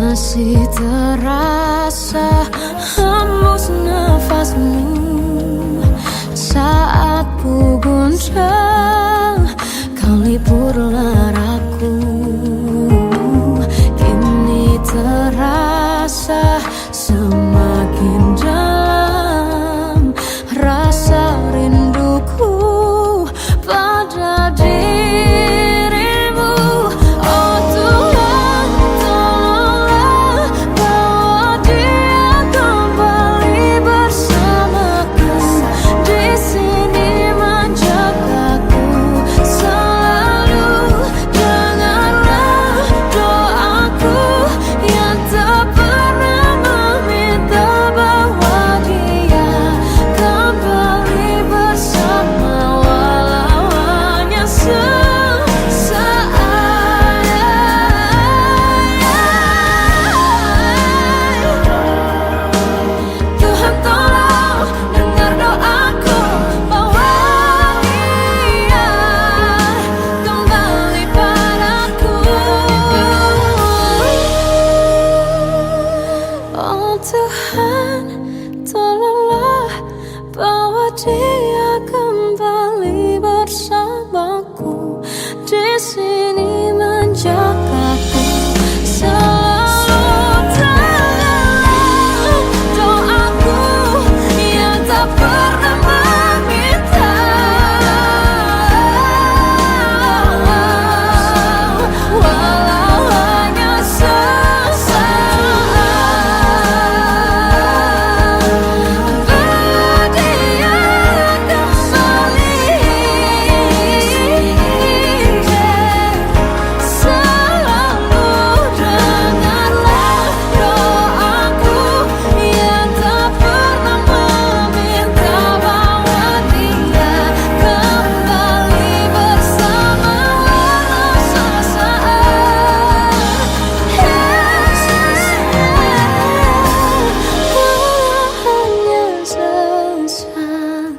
Masih terasa hembus nafasmu saat ku goncang, kau lipurlah raku. Kini terasa semakin dalam rasa rinduku pada dirimu. Oh Tuhan, tolonglah bawa dia kembali bersamaku. Di sini menjagaku selalu. Dengarlah doaku yang tak pernah meminta bawa dia kembali bersama, walau hanya sesaat. Tuhan tolong dengar doaku, bawa dia kembali padaku. Oh Tuhan, tolonglah bawa dia kembali bersamaku. Di sini menjagaku selalu. Dengarlah doaku yang tak pernah meminta, walau hanya sesaat. Bawa dia kembali selalu. Dengarlah doaku yang tak pernah meminta, bawa dia kembali bersama, walau sesaat. Walau hanya sesaat.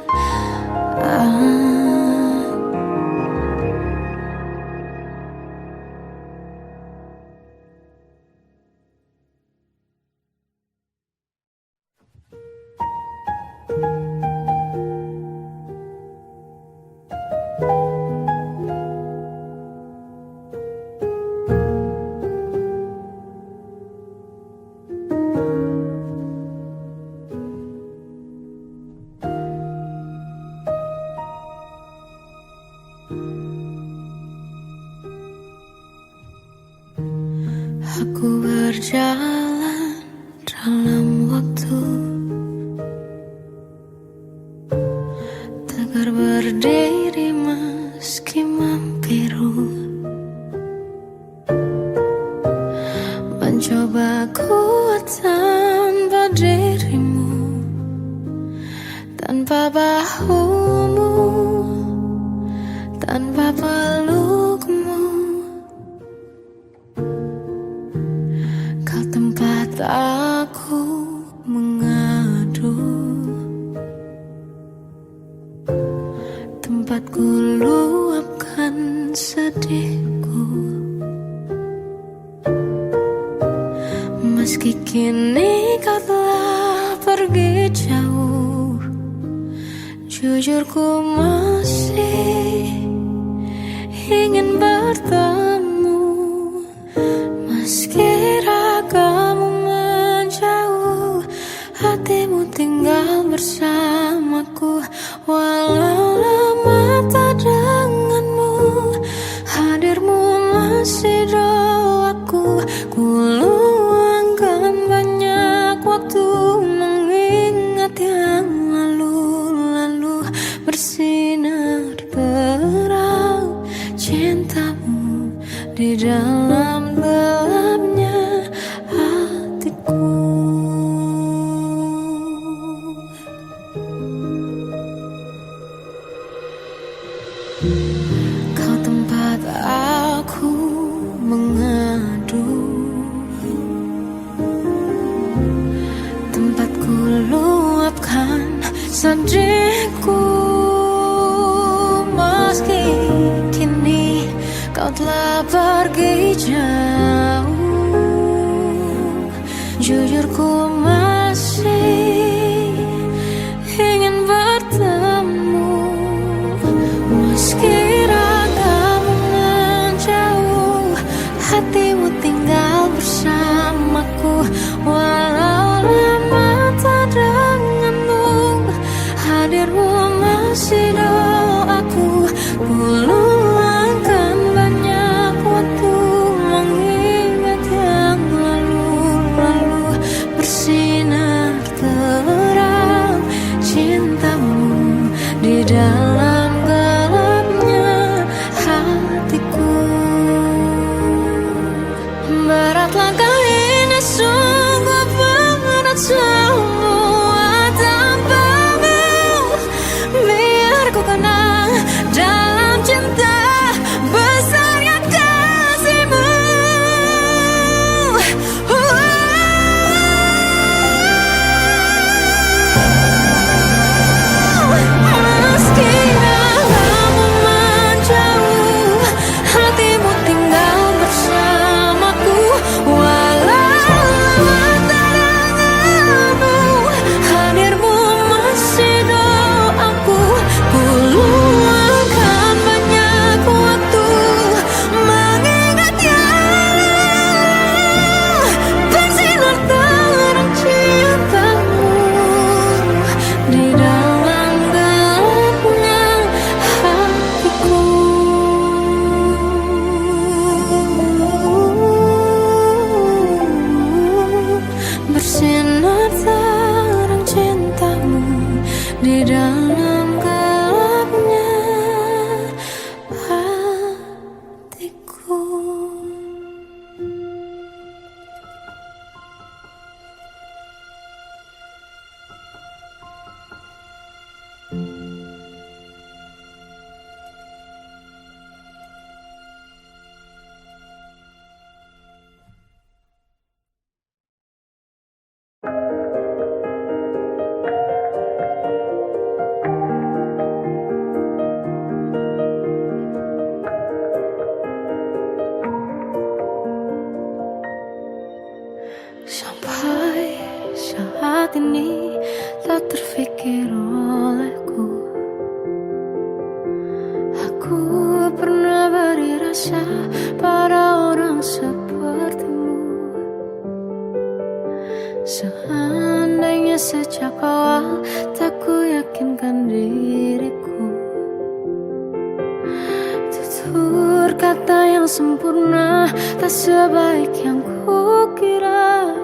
Aku berjalan dalam waktu, tegar berdiri meski membiru. Mencoba kuat tanpa dirimu, tanpa bahumu, tanpa pelukmu. Kau tempat aku mengadu, tempat ku luapkan sedihku. Meski kini kau telah pergi jauh, jujur ku masih ingin bertemu. Meski ragamu menjauh, hatimu tinggal bersamaku. Walau lama tak denganmu, hadirmu masih doaku. Ku luangkan banyak waktu mengingat yang lalu-lalu. Bersinar terang cintamu di dalam gelapnya hatiku. Kau tempat aku mengadu, tempat ku luapkan sedihku. Meski kini kau telah pergi jauh, Jujur ku masih ingin bertemu, meski ragamu menjauh, hatimu tinggal bersamaku. Walau lama tak denganmu, hadirmu masih doaku. Ku luangkan banyak waktu mengingat yang lalu-lalu. Bersinar terang cintamu di dalam gelapnya hatiku. Berat langkah ini, sungguh berat semua tanpamu. Biar ku kenang dalam cinta besarnya kasihmu. Meski ragamu menjauh, hatimu tinggal bersamaku. Walau lama tak denganmu, hadirmu masih doaku. Ku luangkan banyak waktu mengingat yang bersinar terang cintamu di dalam gelapnya hatiku. Bersinar terang cintamu di dalam gelapnya hatiku. Sampai saat ini tak terfikir olehku, aku pernah beri rasa pada orang sepertimu. Seandainya sejak awal tak ku yakinkan diriku, tutur kata yang sempurna tak sebaik yang kukira.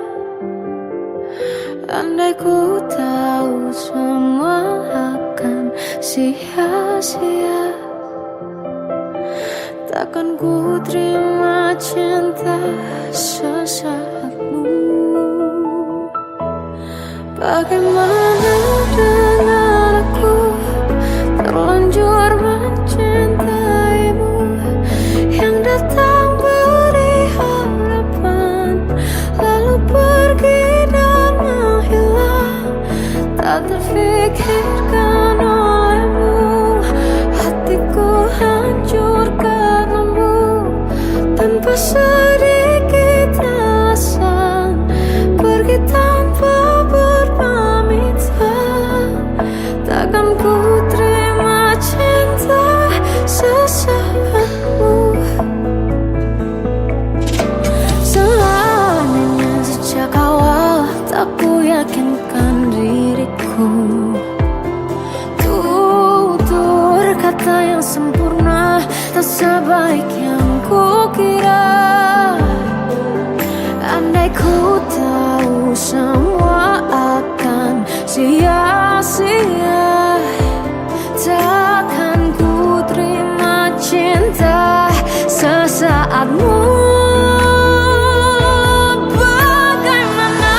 Andai ku tahu semua akan sia-sia, takkan ku terima cinta sesaatmu. Bagaimana dengan aku, terlanjur mencintaimu, yang datang beri harapan lalu pergi dan menghilang. Tak terfikirkan olehmu, hatiku hancur karenamu. Tanpa sedikit alasan, pergi tanpa berpamitan. Takkan ku terima cinta sesaatmu. Seandainya sejak awal tak ku yakinkan diriku, tutur kata yang sempurna tak sebaik yang kukira. Andai ku tahu semua akan sia-sia, takkan ku terima cinta sesaatmu. Bagaimana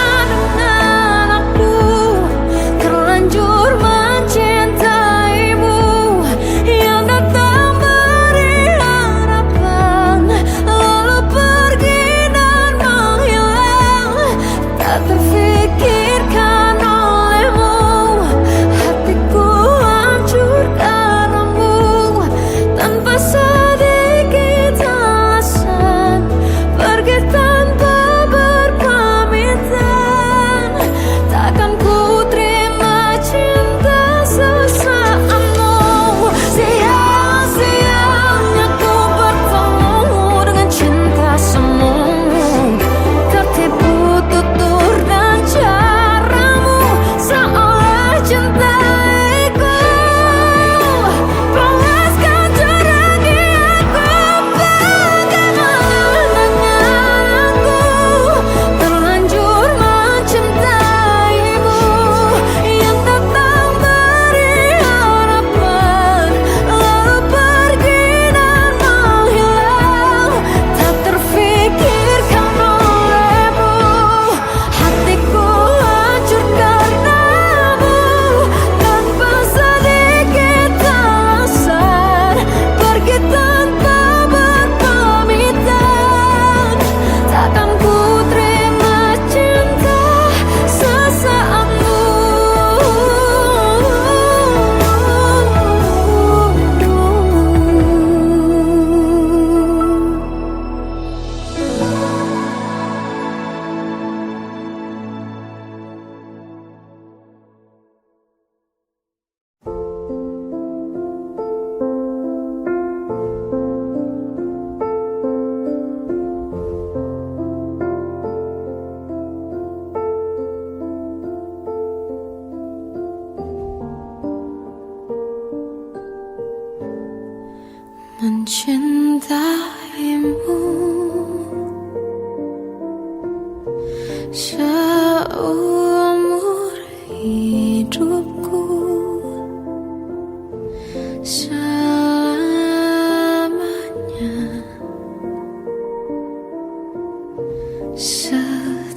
dengan aku, terlanjur mencintaimu, yang datang beri harapan lalu pergi dan menghilang. Tak terfikir mencintaimu seumur hidupku, selamanya setia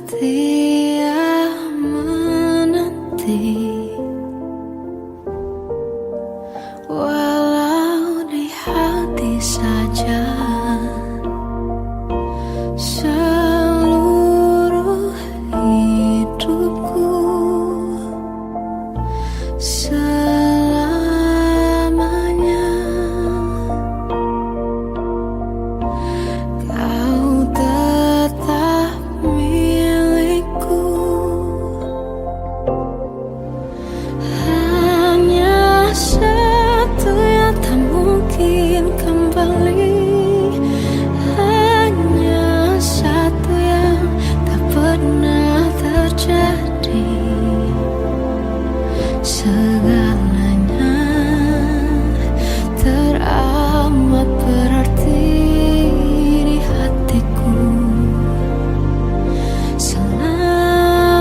menanti. Walau di hati saja seluruh hidupku, selamanya kau tetap milikku. Hanya satu yang tak mungkin kembali, hanya satu yang tak pernah terjadi. Segalanya teramat berarti di hatiku, selamanya.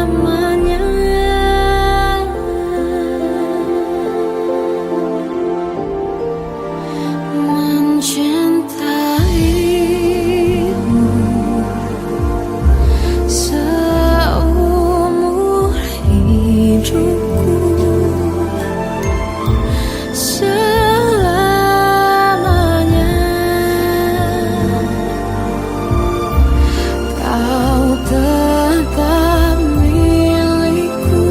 Mencintaimu seumur hidupku, selamanya kau tetap milikku.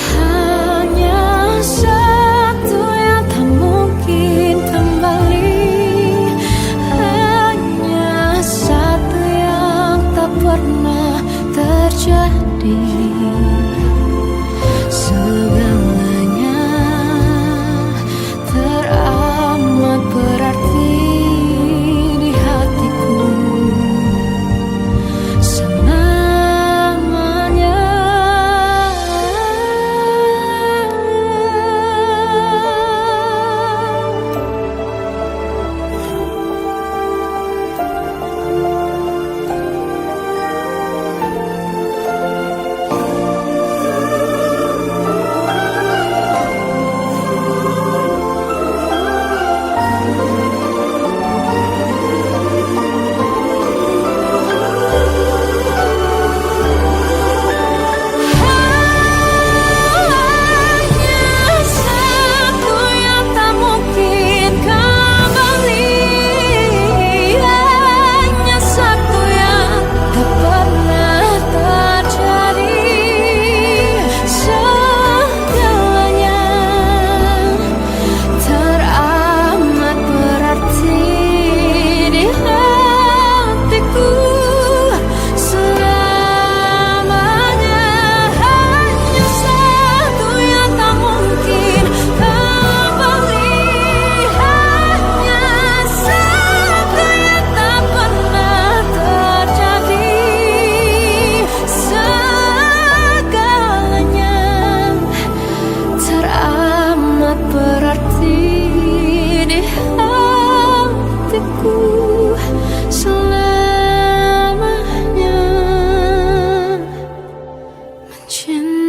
Hanya satu yang tak mungkin kembali, hanya satu yang tak pernah terjadi. Segalanya teramat berarti di hatiku, selamanya. Hanya satu yang tak mungkin kembali, hanya satu yang tak pernah terjadi. Segalanya teramat berarti di hatiku, selamanya. Hanya satu yang tak mungkin kembali, hanya satu yang tak pernah terjadi. Segalanya teramat berarti di hatiku, selamanya. Mencintaimu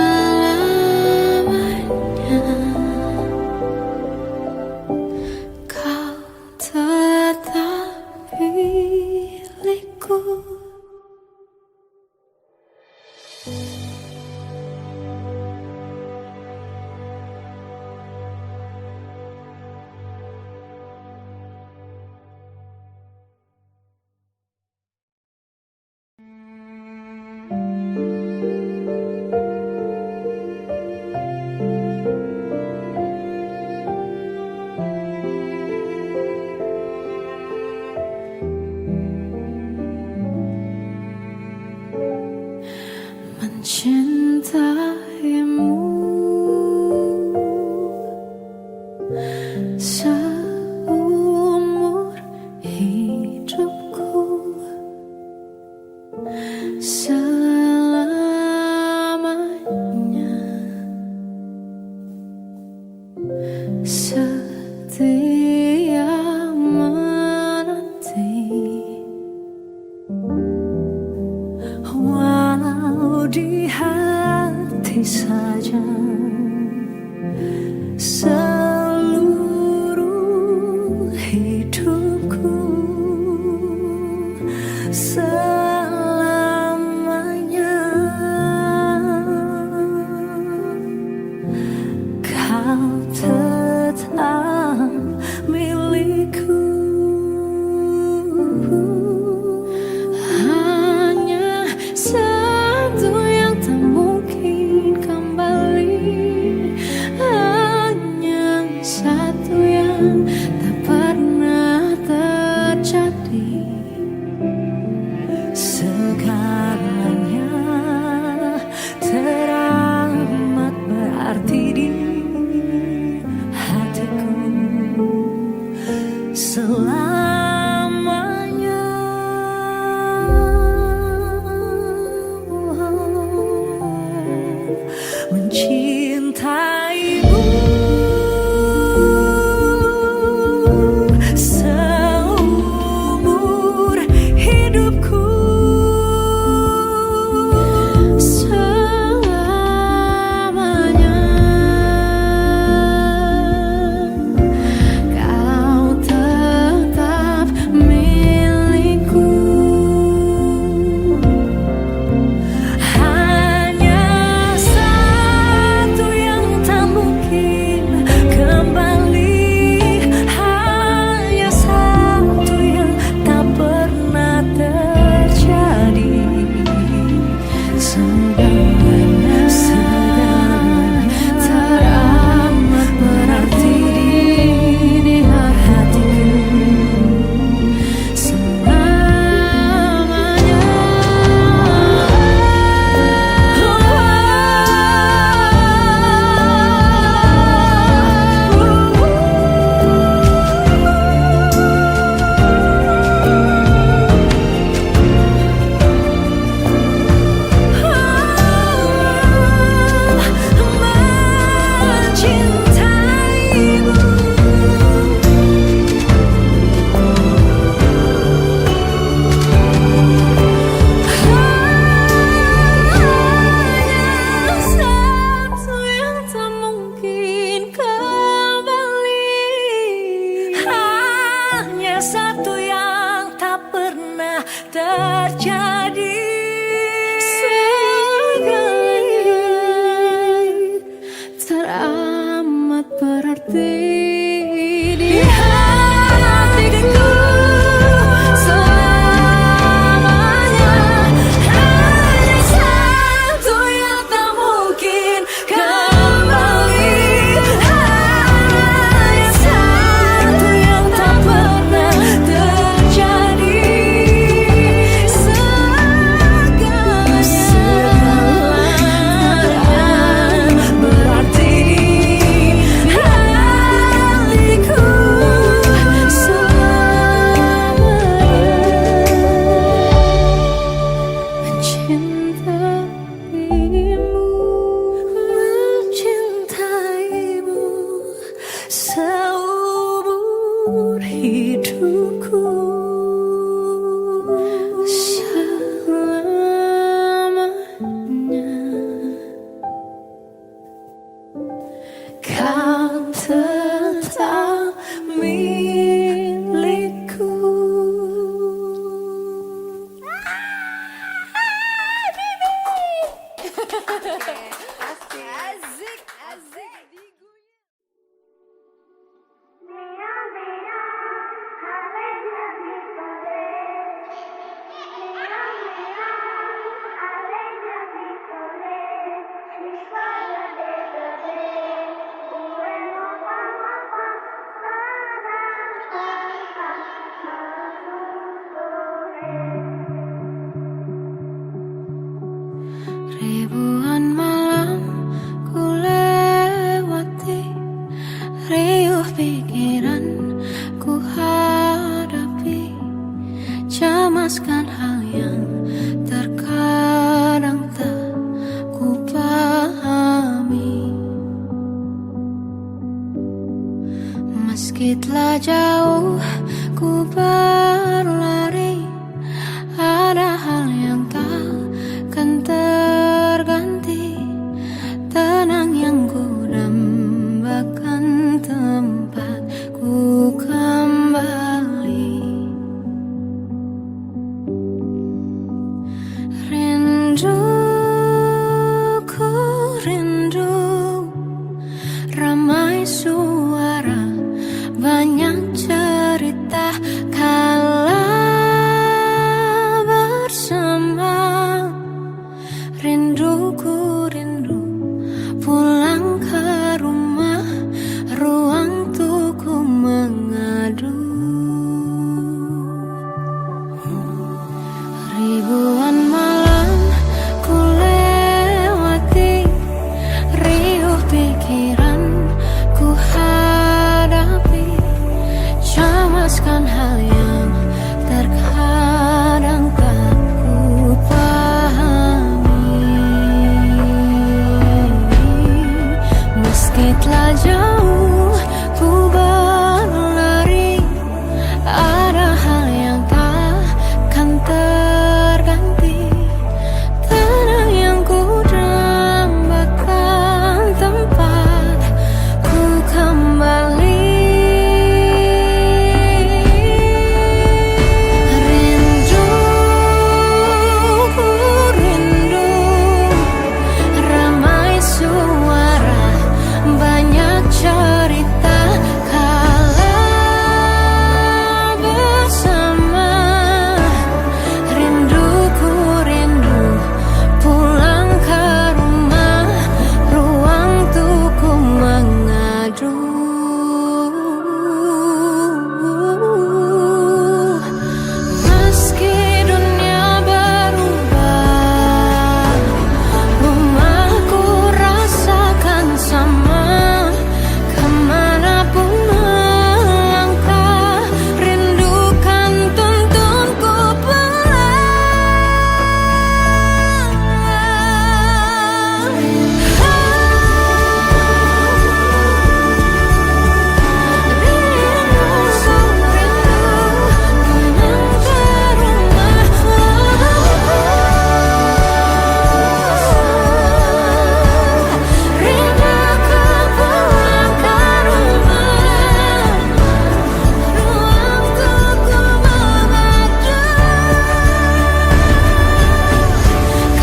selamanya kau tetap milikku. mencintaimu seumur walau di hati saja. Seluruh hidupku selamanya kau tetap milikku. Hanya satu yang tak mungkin kembali, hanya satu yang tak pernah terjadi. Segalanya teramat berarti di hatiku selamanya. Mencintaimu seumur hidupku. Selamanya kau tetap milikku. Hanya satu yang tak mungkin kembali, hanya satu yang tak pernah terjadi. Segalanya teramat berarti di hatiku Selamanya satu yang tak mungkin kembali, hanya satu yang tak pernah terjadi. segalanya teramat berarti di Hatiku selamanya, hanya satu yang tak mungkin kembali, hanya satu yang tak pernah terjadi. Segalanya berarti di hatiku mencintaimu seumur hidupku. selamanya Kau tetap milikku. Asik, asik. Ribuan malam ku lewati, riuh pikiran ku hadapi, cemaskan hal yang terkadang tak ku pahami. Meski telah jauh ku berlari, ada hal yang tak Rinduku rindu, ramai suara, banyak cerita kala bersama. Rinduku rindu, pulang ke rumah, ruang tuku mengadu. Ribuan malam ku lewati, riuh pikiran ku hadapi, cemaskan hal yang terkadang tak ku pahami. Meski telah jauh ku berlari, ada hal yang takkan terganti. Tenang yang ku dambakan, tempat ku kembali. Rinduku rindu, ramai suara, banyak cerita kala bersama. Rinduku rindu, pulang ke rumah, ruang tuku mengadu. Meski dunia berubah, rumahku rasakan sama. Kemanapun melangkah, rindukan tuntunku pulang.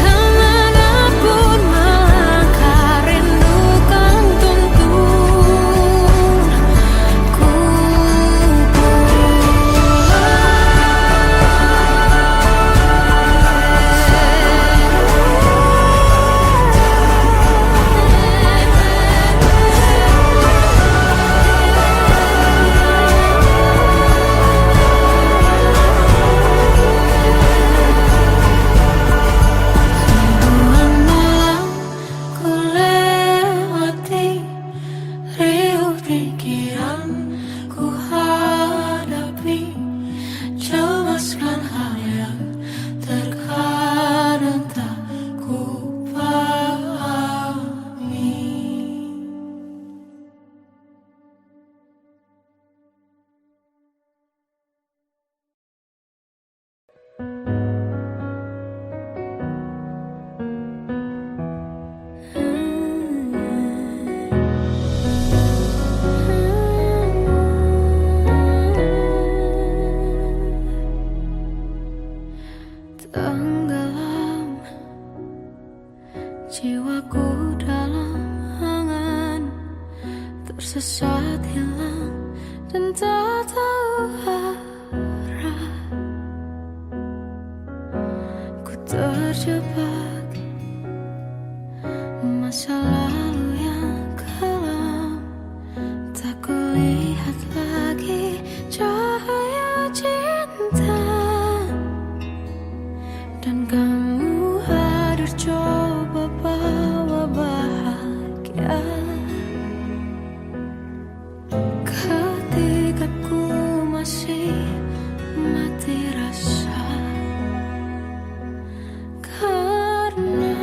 Kemanapun melangkah, rindukan tuntunku ribuan malam ku lewati, riuh pikiran ku hadapi, cemaskan hal yang terkadang tak ku pahami. Tenggelam jiwaku dalam angan, tersesat hilang dan tak tahu arah. Ku terjebak masa lalu yang kelam, tak kulihat lagi cahaya cinta. Dan kamu hadir coba bawa bahagia, ketika ku masih mati rasa. Karena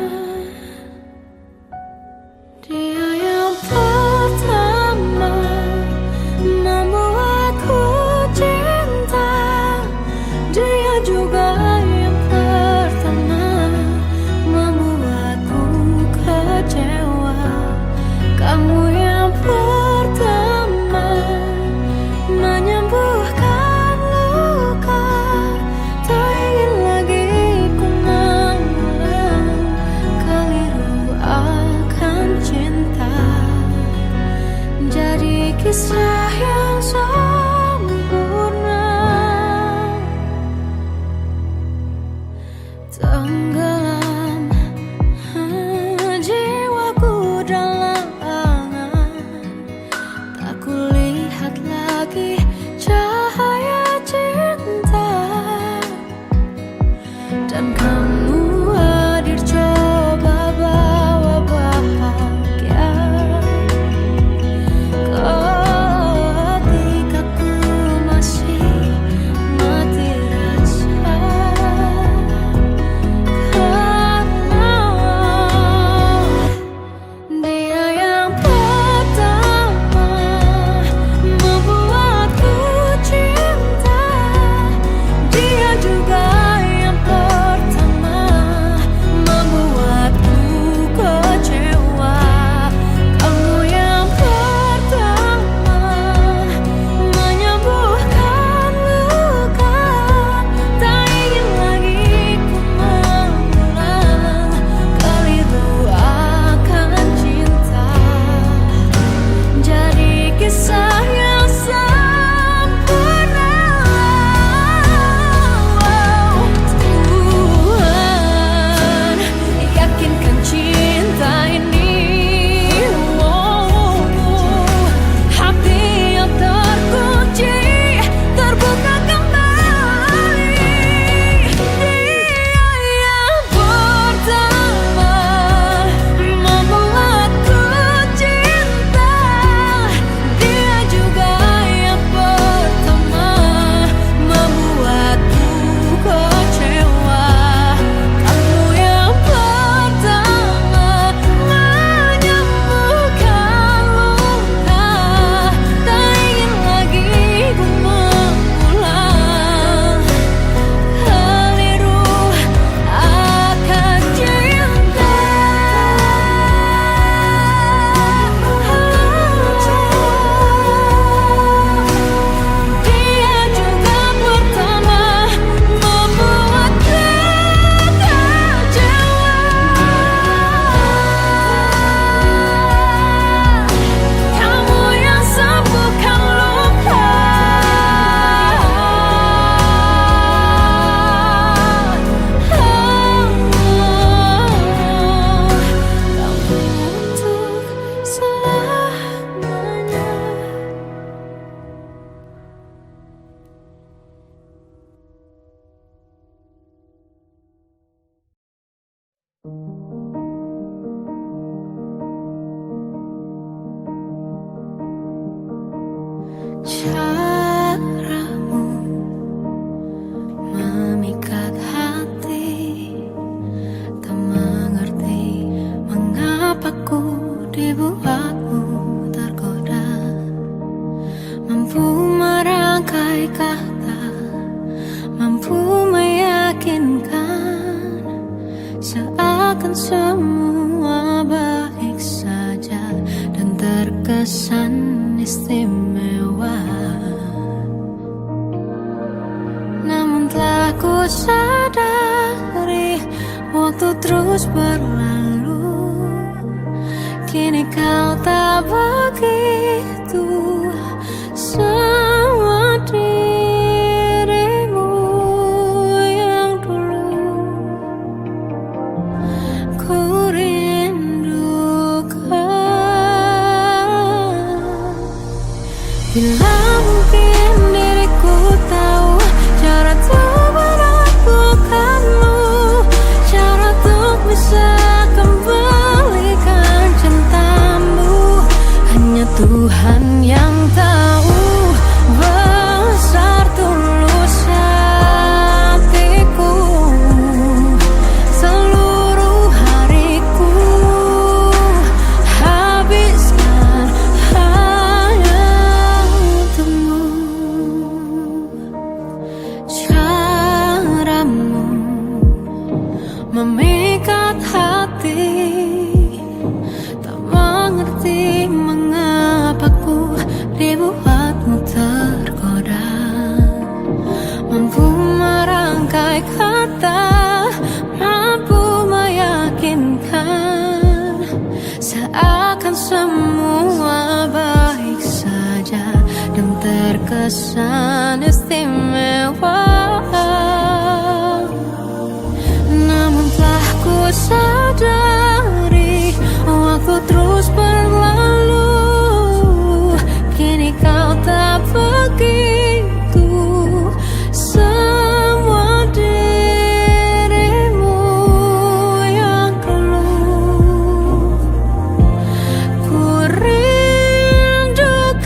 Caramu memikat hati, tak mengerti mengapa ku dibuatmu tergoda. Mampu merangkai kata, mampu meyakinkan, seakan semua baik saja dan terkesan istimewa. Namun telah ku sadari, waktu terus berlalu, kini kau tak begitu sama dirimu yang dulu ku rindukan. Bila mungkin diriku tahu cara untuk menaklukkanmu, cara untuk bisa kembalikan cintamu, hanya Tuhan yang tahu besar tulus hatiku. Seluruh hariku habiskan hanya untukmu. Caramu memikat hati, tak mengerti mengapa ku dibuatmu tergoda. Mampu merangkai kata, mampu meyakinkan, seakan semua baik saja dan terkesan istimewa. Namun telah ku sadari, waktu terus berlalu, kini kau tak begitu semua dirimu yang dulu ku rindukan.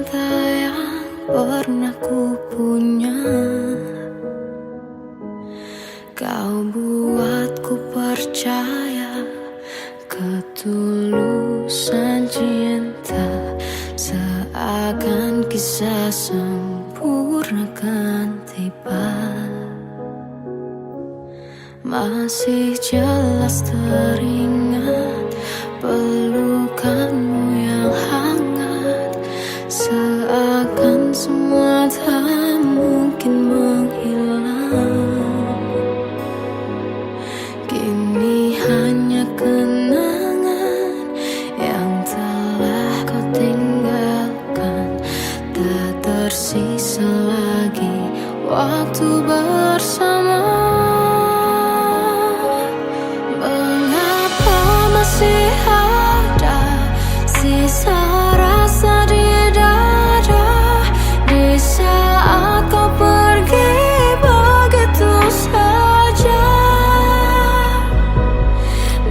cinta yang pernah ku punya. Kau buatku percaya ketulusan cinta, seakan kisah sempurna kan tiba. Masih jelas teringat pelukanmu yang hangat, seakan semua tak mungkin menghilang. Kini hanya kenangan yang telah kau tinggalkan, tak tersisa lagi waktu bersama. Mengapa masih ada sisa rasa di dada, di saat kau pergi begitu saja?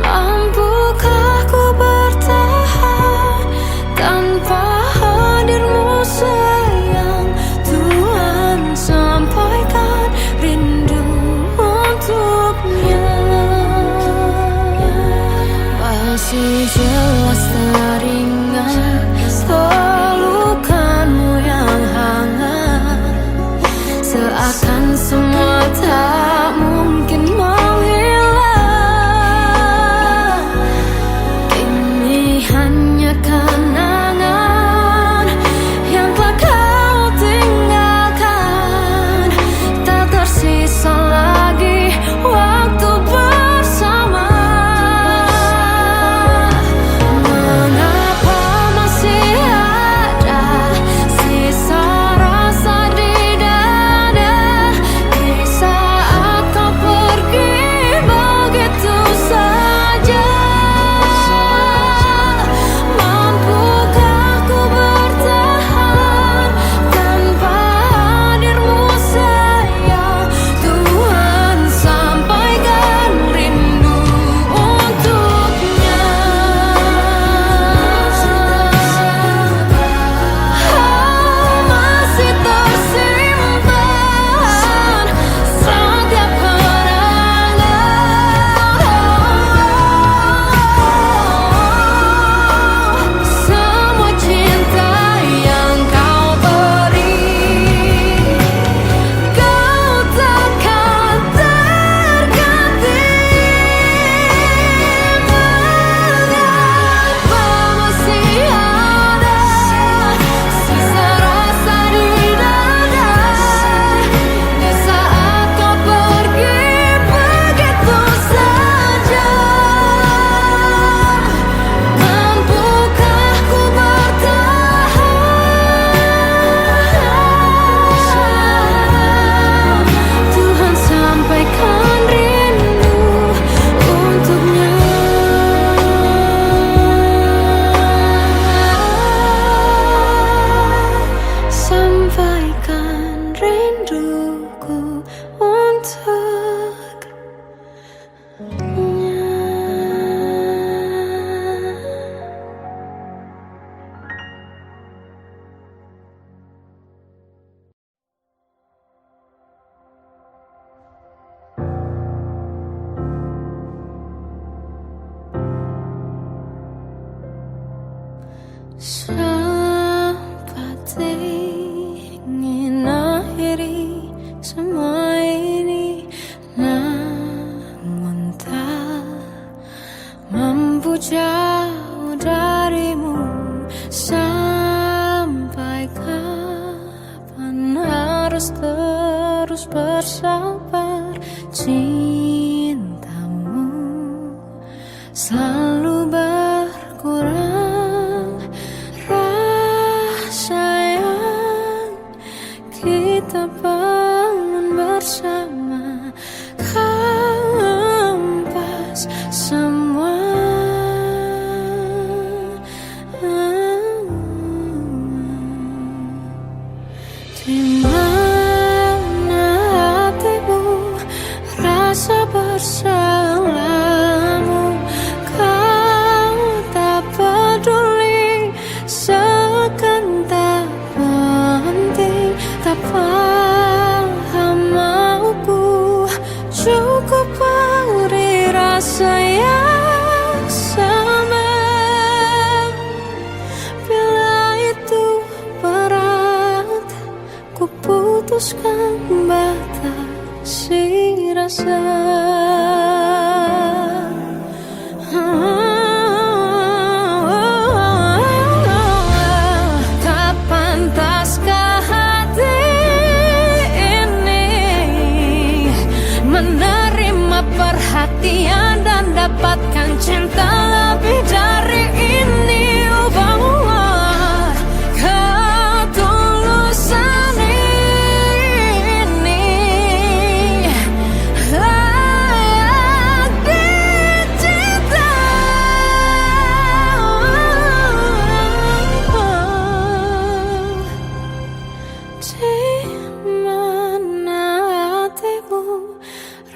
Mampukah ku bertahan tanpa hadirmu sayang? Tuhan, sampaikan rindu untuknya. Masih jelas teringat pelukanmu yang hangat, seakan semua tak mungkin menghilang. Kini hanya kenangan yang telah kau tinggalkan, tak tersisa lagi waktu bersama. Mengapa masih ada sisa rasa di dada, di saat kau pergi begitu saja? Mampukah ku bertahan tanpa hadirmu sayang? Tuhan, sampaikan rindu untuknya. Masih tersimpan setiap kenangan, semua cinta yang kau beri. Kau takkan terganti. Mengapa masih ada sisa rasa di dada, di saat kau pergi begitu saja? Mampukah ku bertahan? Tuhan, sampaikan rindu untuknya. Sampaikan rinduku untuknya. Sempat ingin akhiri semua ini, namun tak mampu jauh darimu. Sampai kapan harus terus bersabar? Cintamu selalu berkurang, rasa yang kita bangun bersama kampas semua. Di mana hatimu, rasa bersamamu? Kau tak peduli, seakan tak putuskan batasi rasa. Tak pantaskah hati ini menerima perhatian dan dapatkan cinta lebih dari ini. Oh bangun ketulusan ini layak dicinta. Di mana hatimu,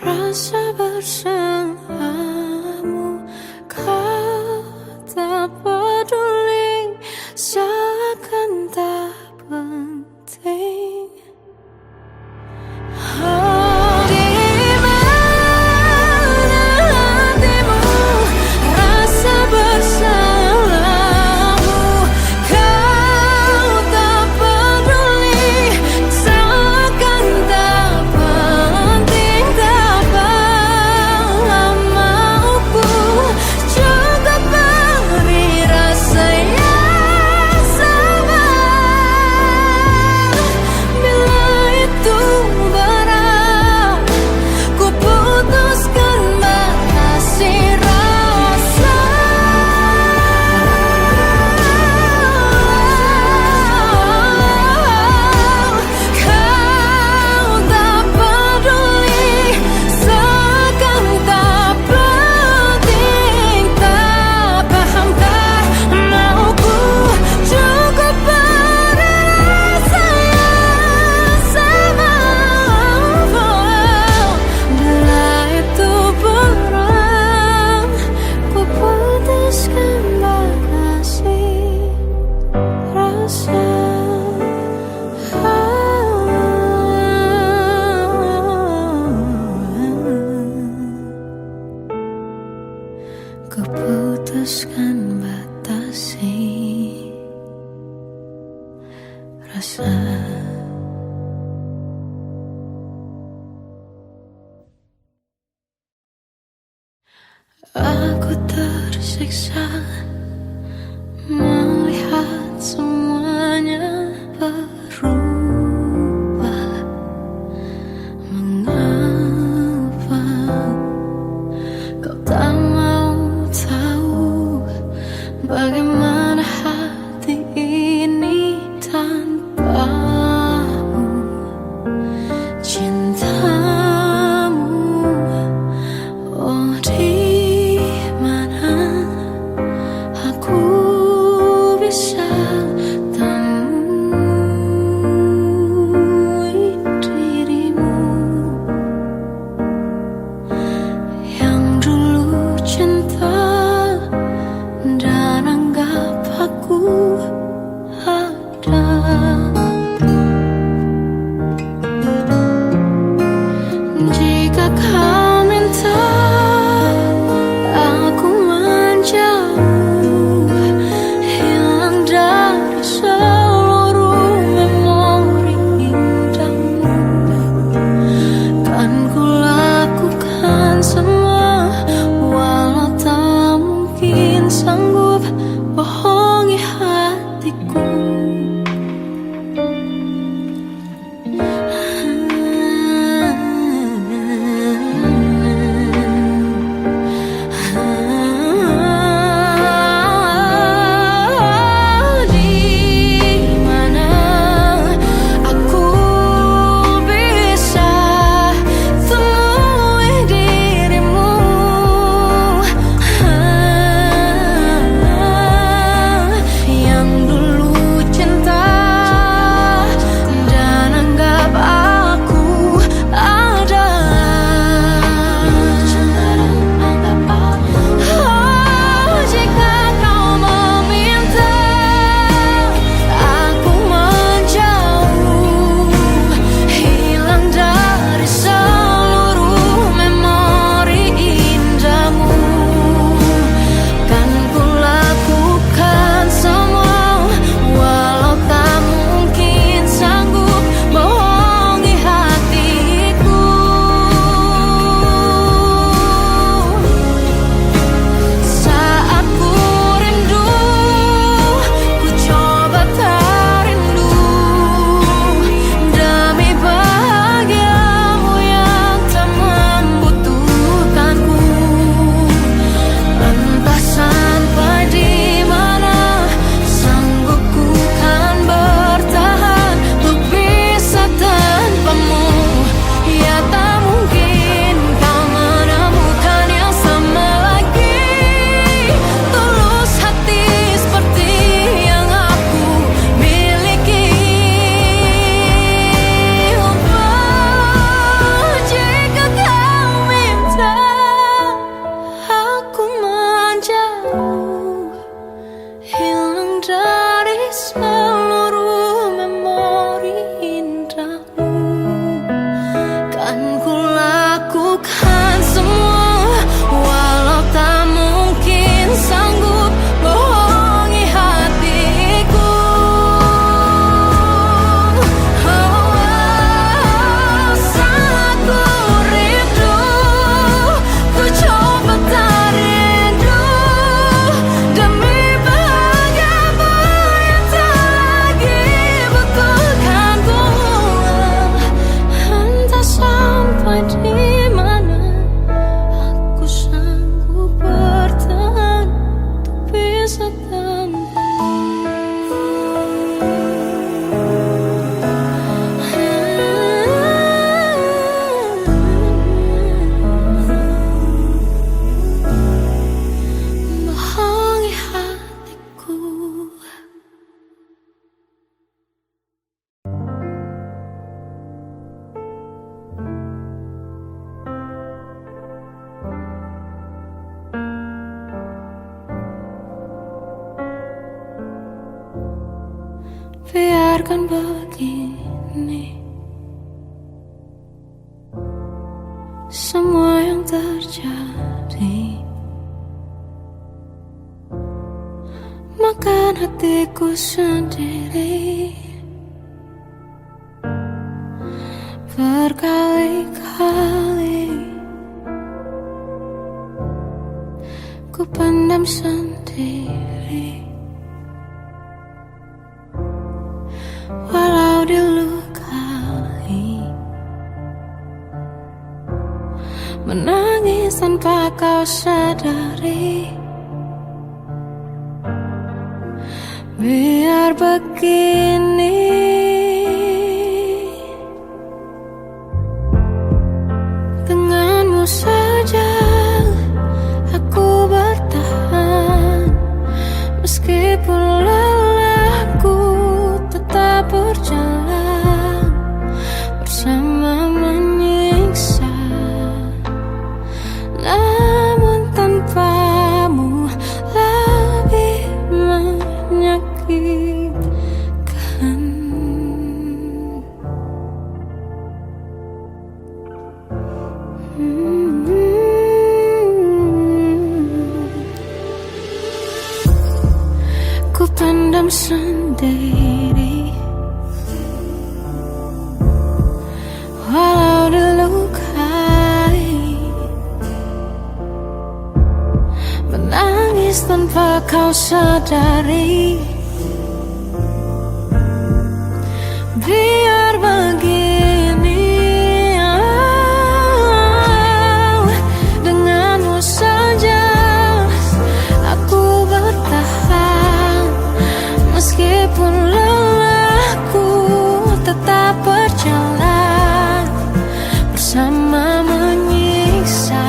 rasa bersamamu, kau tak peduli, seakan tak penting. Oh, di mana hatimu, rasa bersamamu, kau tak peduli, seakan tak penting. Tak mauku juga beri rasa yang sama. Bila itu berat, ku putuskan batasi rasa. Kau tak peduli, seakan tak penting. Tak pahamkah mauku cukup berasa yang sama. Bila itu berat, ku putuskan batasi rasa. Ku putuskan batasi rasa. Aku tersiksa melihat semuanya berubah. Mengapa kau tak mau tahu bagaimana hati ini tanpamu? Cintamu, oh di mana aku bisa temui dirimu yang dulu cinta dan anggap aku ada. Jika kau minta aku menjauh, hilang dari seluruh memori indahmu, kan ku lakukan semua, walau tak mungkin sanggup bohongi hatiku. biarkan begini semua yang terjadi. Makan hatiku sendiri berkali-kali, ku pendam sendiri. Walau dilukai, menangis tanpa kau sadari. Biar begini, denganmu saja aku bertahan. Meskipun lelahku tetap berjalan bersama menyiksa. Namun tanpamu lebih menyakitkan. Ku pendam sendiri walau dilukai, menangis tanpa kau sadari. Biar begini, denganmu saja aku bertahan. Meskipun lelahku tetap berjalan bersama menyiksa.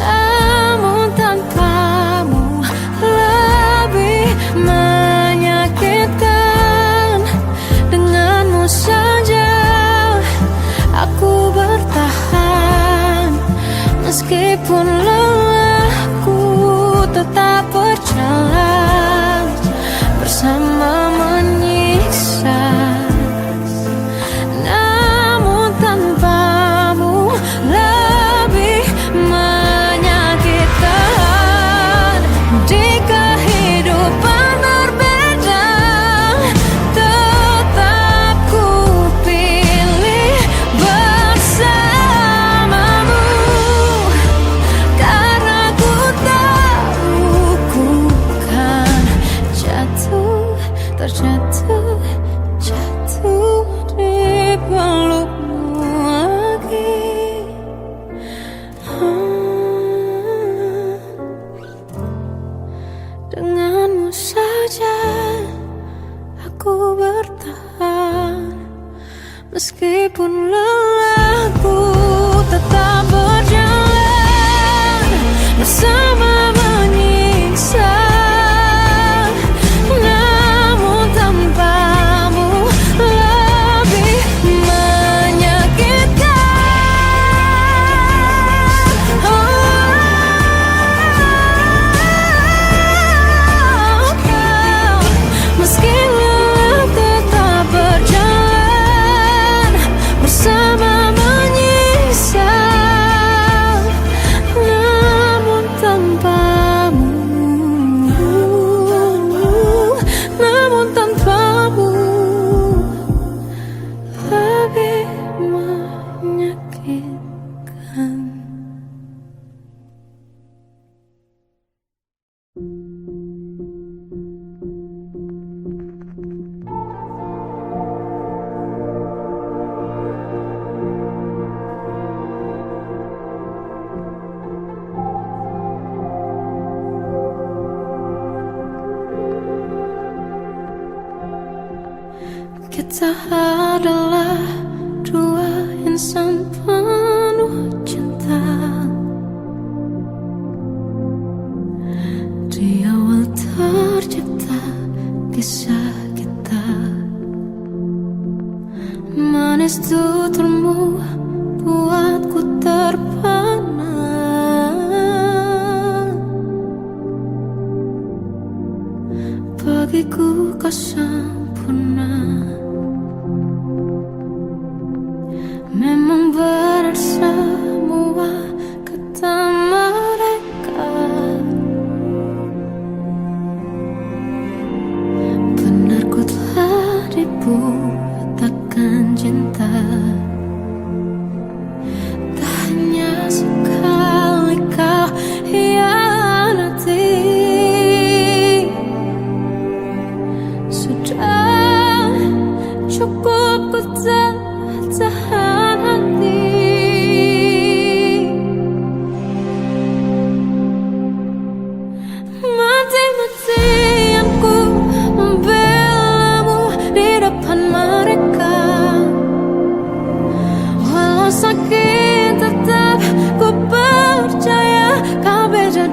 Namun tanpamu lebih menyakitkan. Denganmu saja aku bertahan. Meskipun lelahku tetap berjalan bersama menyiksa. Namun tanpamu lebih menyakitkan. Di kehidupan berbeda, tetap ku pilih bersamamu. Karena ku tahu ku kan jatuh, terjatuh, jatuh di pelukmu lagi. Denganmu saja aku bertahan. Meskipun lelahku tetap berjalan bersama menyiksa. Namun tanpamu lebih menyakitkan. Meski lelah tetap berjalan bersama menyiksa. Namun tanpamu, namun tanpamu lebih menyakitkan. Kita adalah dua insan penuh cinta. Di awal tercipta kisah kita. Manis tuturmu buatku terpana. Bagiku kau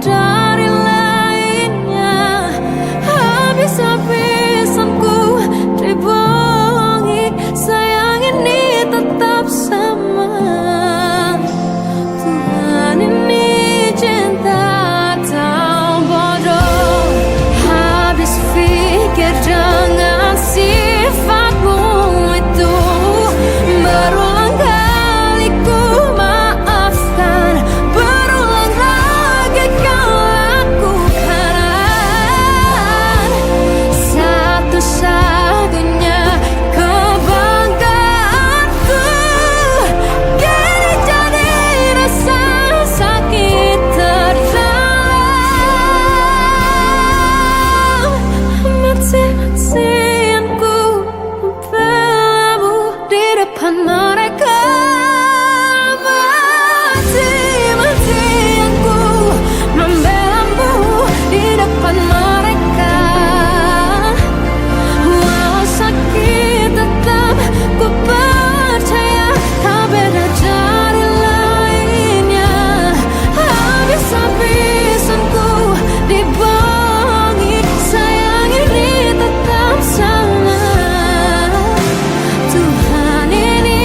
dari lainnya. Habis-habisanku dibohongi, sayang ini tetap sama. Tuhan ini cinta atau bodoh. Habis pikir dengan sifatmu itu, berulang kali ku maafkan, berulang lagi kau lakukan. Satu-satunya kebanggaanku kini jadi rasa sakit terdalam. Mati-matianku membelamu di depan mereka. Mati-matianku membelamu di depan mereka. Walau sakit tetap ku percaya kau beda dari lainnya. Habis-habisanku dibohongi, sayang ini tetap sama. Tuhan ini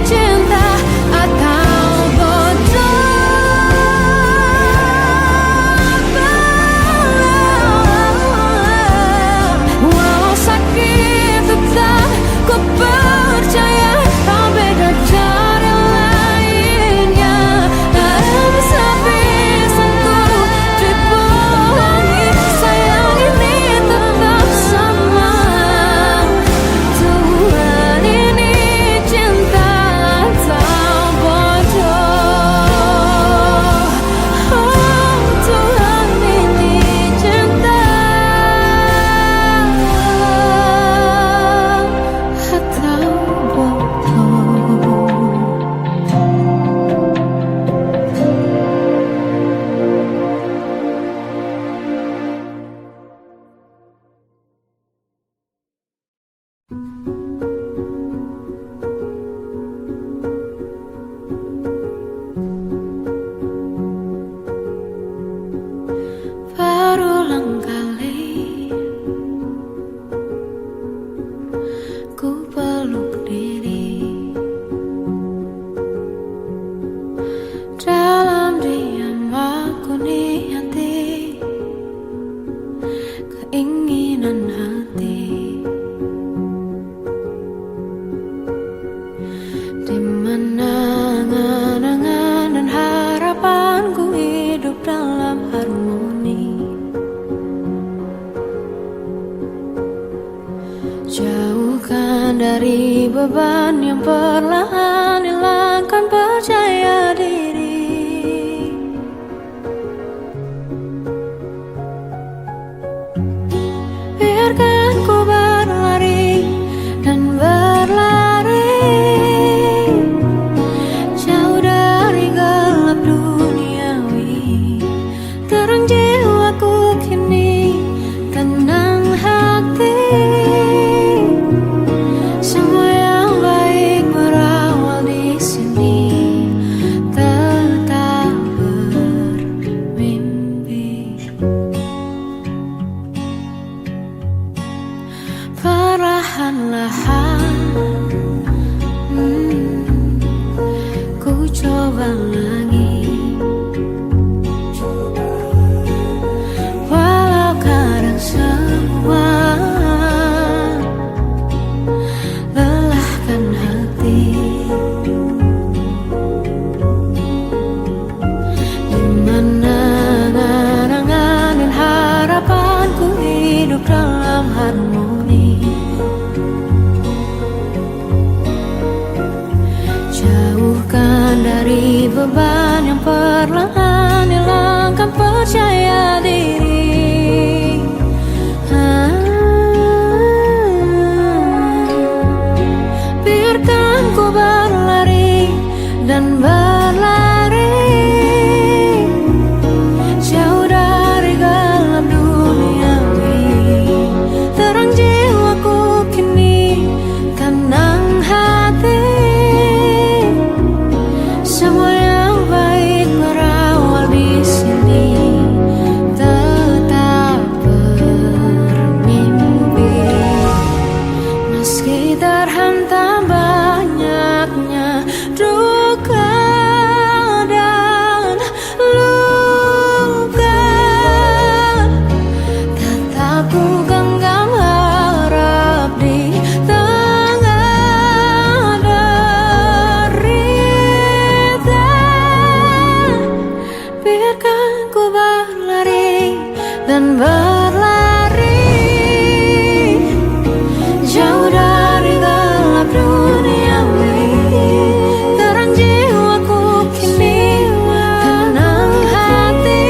cinta atau bodoh. Walau sakit tetap ku percaya kau beda dari lainnya. Habis-habisanku dibohongi, sayang ini tetap sama. Tuhan ini cinta atau bodoh. Oh, Tuhan ini cinta atau bodoh. Berulang kali ku peluk diri, dalam diam aku niati keinginan hati, di mana angan-angan dan harapanku hidup dalam harmoni. Jauhkan dari beban yang perlahan hilangkan percaya diri. Biarkan ku berlari dan berlari, jauh dari gelap duniawi. Terang jiwaku kini, tenang hati. Semua yang baik berawal di sini. Tetap bermimpi. Perlahan-lahan ku coba lagi, walau kadang semua lelahkan hati. Di mana angan-angan dan harapanku hidup dalam harmoni. Jauhkan dari beban yang perlahan hilangkan percaya diri. Biarkan ku berlari dan berlari, jauh dari gelap duniawi. Terang jiwaku kini, tenang hati. Semua yang baik berawal di sini. terhantam banyaknya duka dan luka. Tetap ku genggam harap di tengah derita. Biarkan ku berlari dan berlari jauh dari gelap duniawi. Terang jiwaku kini tenang hati.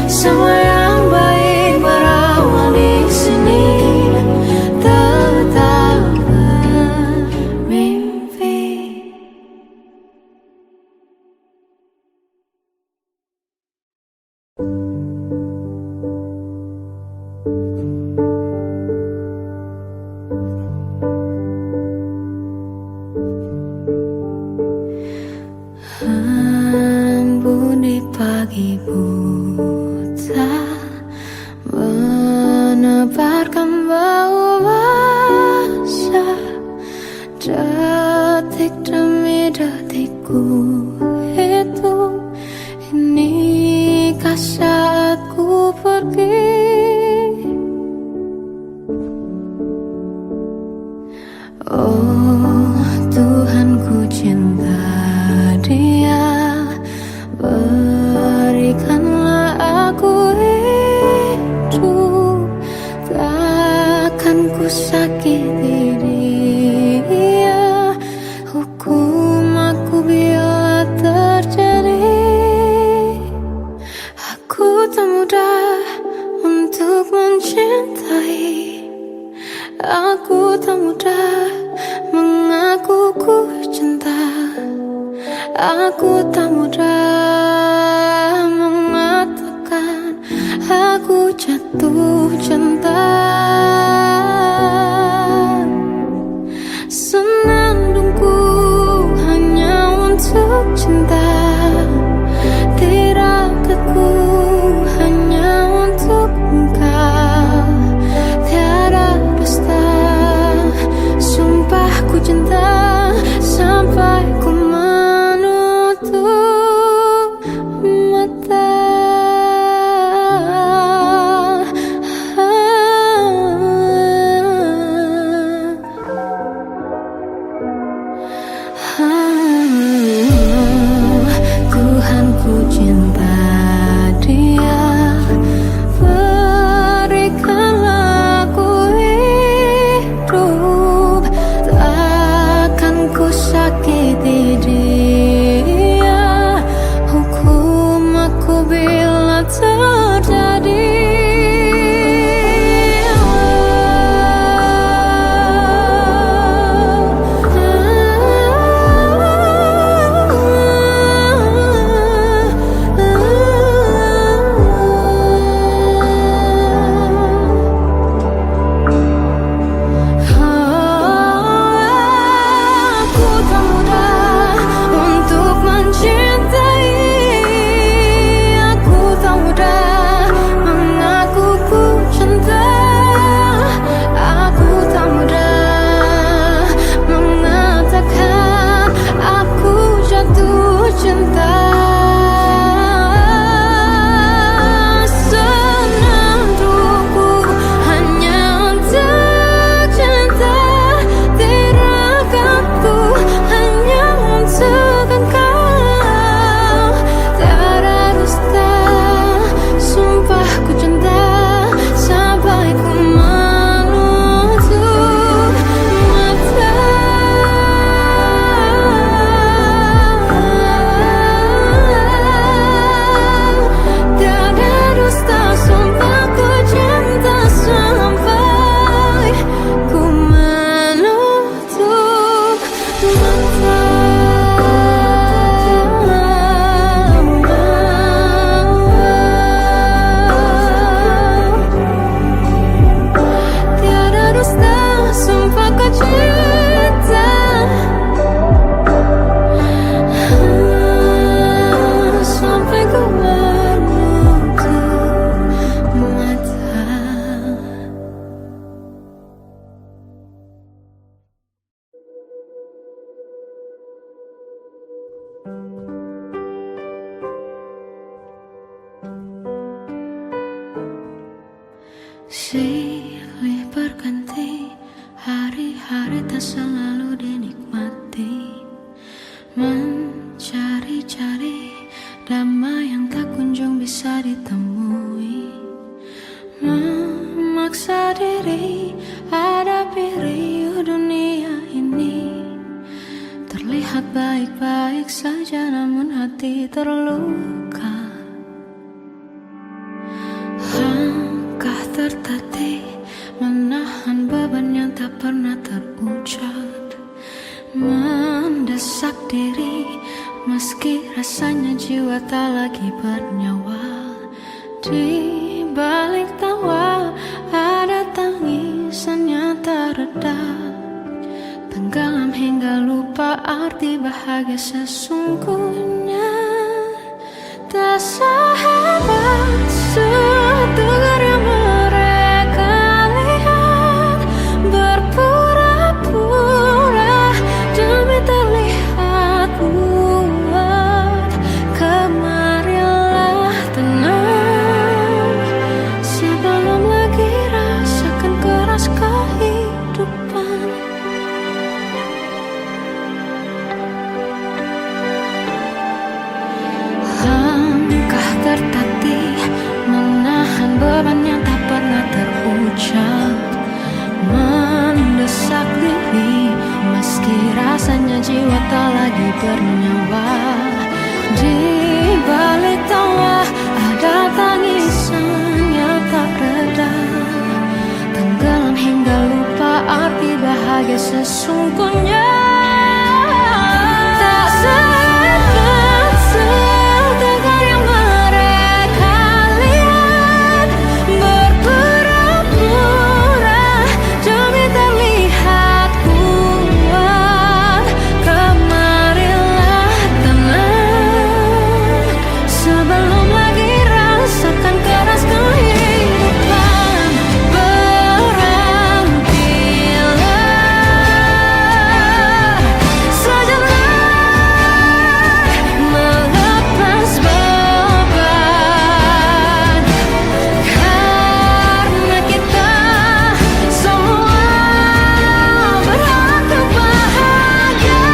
Semua yang baik berawal di sini. Tetap bermimpi. Embun di pagi buta menebarkan bau basah. Detik demi detik ku hitung. Inikah saatku pergi? Oh Tuhan, ku cinta Dia. Berikanlah aku hidup. Takkan ku sakiti Dia. Hukum aku bila terjadi. Aku tak mudah untuk mencintai. Aku tak mudah mengaku ku cinta. Aku tak mudah mengatakan aku jatuh cinta. Senandungku hanya untuk cinta. Tirakatku hanya untuk engkau. Tiada dusta, sumpah ku cinta sampai ku menutup mata. tak selalu dinikmati, mencari-cari damai yang tak kunjung bisa ditemui, memaksa diri hadapi riuh dunia ini. Terlihat baik-baik saja namun hati terluka. Langkah tertatih menahan beban yang tak pernah terucap, mendesak diri meski rasanya jiwa tak lagi bernyawa. Di balik tawa ada tangisan yang tak reda, tenggelam hingga lupa arti bahagia sesungguhnya. Tak sehebat setegar yang mereka lihat, berpura-pura demi terlihat kuat. Kemarilah tenang sebelum lagi rasakan keras kehidupan. Langkah tertatih menahan beban yang tak pernah terucap, mendesak diri meski rasanya jiwa tak lagi bernyawa. Di balik tawa ada tangisan yang tak reda, tenggelam hingga lupa arti bahagia sesungguhnya. Tak sehebat setegar yang mereka lihat, berpura-pura demi terlihat kuat. Kemarilah tenang sebelum lagi rasakan keras kehidupan. Berhentilah sejenak, melepas beban, karena kita semua berhak untuk bahagia.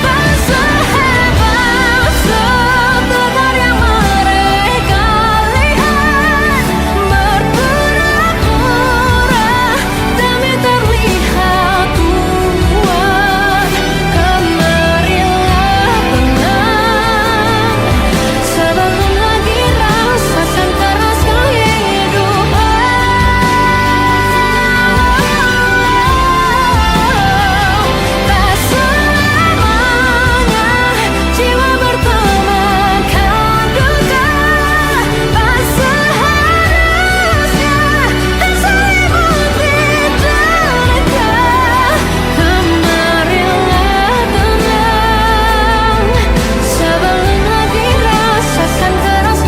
Tak sehebat setegar yang mereka lihat, berpura-pura demi terlihat kuat. Kemarilah tenang sebelum lagi rasakan keras kehidupan. Tak selamanya jiwa bertemankan duka, tak seharusnya terselimuti derita. Kemarilah tenang sebelum lagi rasakan keras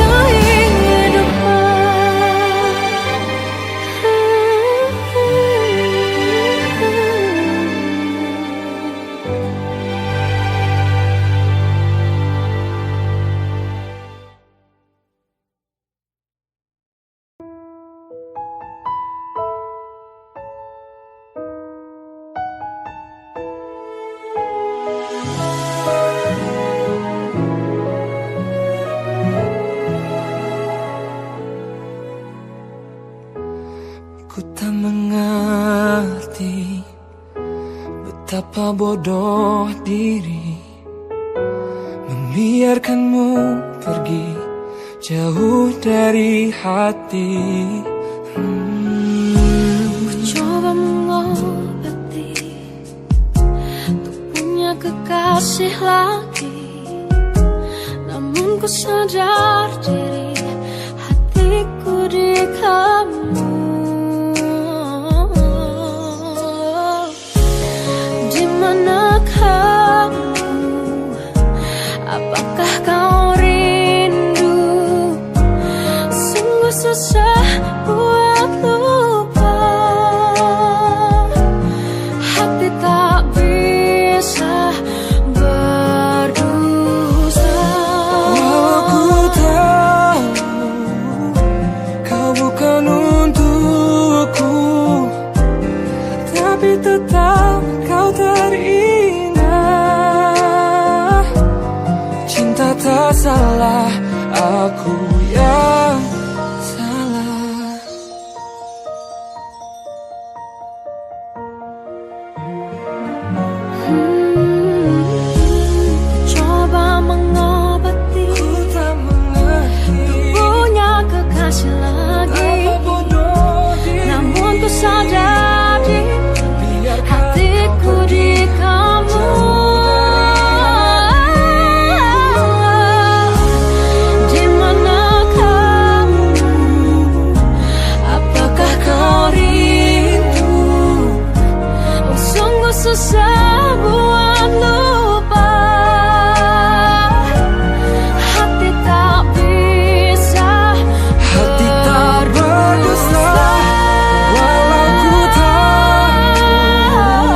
Ku tak mengerti betapa bodoh diri membiarkanmu pergi jauh dari hati. Coba mengobati untuk punya kekasih lagi, namun ku sadar diri hatiku di kamu. Di mana kamu? Apakah kau rindu? Sungguh susah buat lupa, hati tak bisa berdusta. Walau ku tahu kau bukan tapi tetap kau terindah. Cinta tak salah, aku yang salah. Coba mengobati, Ku tak mengerti punya kekasih lagi. apa bodoh diri. Namun ku sadari Biarkan hatiku di kamu. Di mana kamu? Apakah kau rindu? Oh, sungguh susah buat lupa. Hati tak bisa, Hati tak berdosa, walau ku tahu